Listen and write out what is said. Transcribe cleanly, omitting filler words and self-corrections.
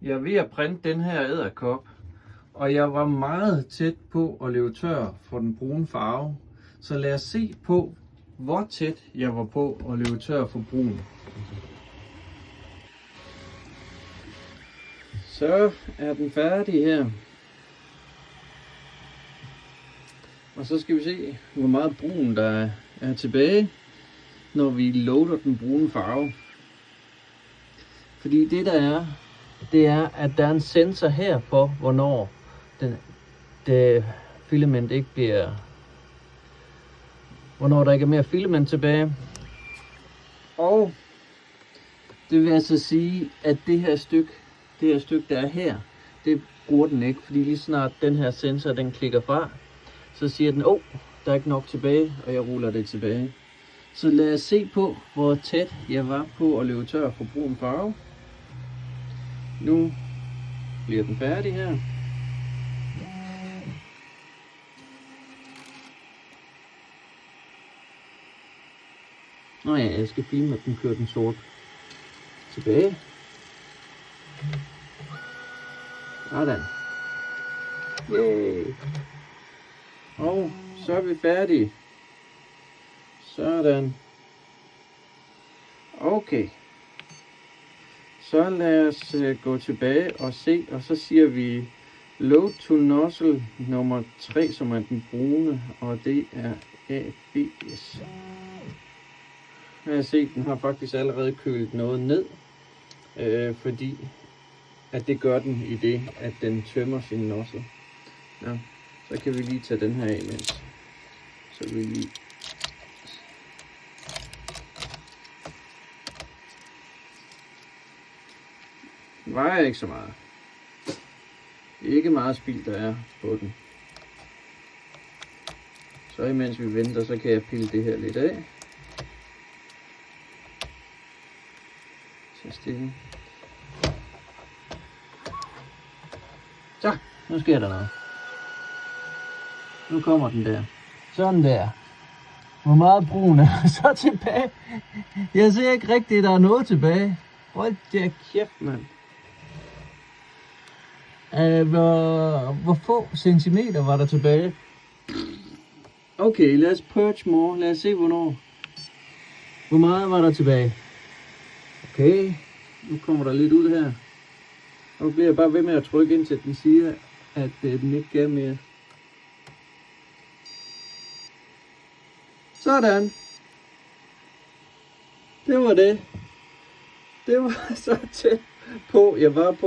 Jeg er ved at printe den her edderkop, og jeg var meget tæt på at løbe tør for den brune farve. Så lad os se på, hvor tæt jeg var på at løbe tør for brun. Så er den færdig her. Og så skal vi se, hvor meget brun der er tilbage, når vi loader den brune farve. Fordi det der er, det er, at der er en sensor her for, hvornår det filament ikke bliver, hvornår der ikke er mere filament tilbage. Og det vil altså sige, at det her stykke der er her, det bruger den ikke, fordi lige snart den her sensor den klikker fra, så siger den, der er ikke nok tilbage, og jeg ruller det tilbage. Så lad os se på, hvor tæt jeg var på at løbe tør for brun farve. Nu bliver den færdig her. Nå ja, jeg skal filme, at den kører den sort tilbage. Sådan. Yay. Og så er vi færdige. Sådan. Okay. Så lad os gå tilbage og se, og så siger vi load to nozzle nummer 3, som er den brune, og det er ABS. Jeg kan se, den har faktisk allerede kølet noget ned, fordi at det gør den i det, at den tømmer sin nozzle. Ja, så kan vi lige tage den her af imens. Så vi lige... Den vejer ikke så meget. Det er ikke meget spild, der er på den. Så imens vi venter, så kan jeg pille det her lidt af. Så stille. Så, nu sker der noget. Nu kommer den der. Sådan der. Hvor meget brun er så tilbage? Jeg ser ikke rigtigt, at der er noget tilbage. Hold da kæft, mand. Hvor få centimeter var der tilbage? Okay, lad os purge more. Lad os se, hvornår. Hvor meget var der tilbage? Okay, nu kommer der lidt ud her. Nu bliver jeg bare ved med at trykke indtil den siger, at den ikke gav mere. Sådan. Det var det. Det var så tæt på, jeg var på.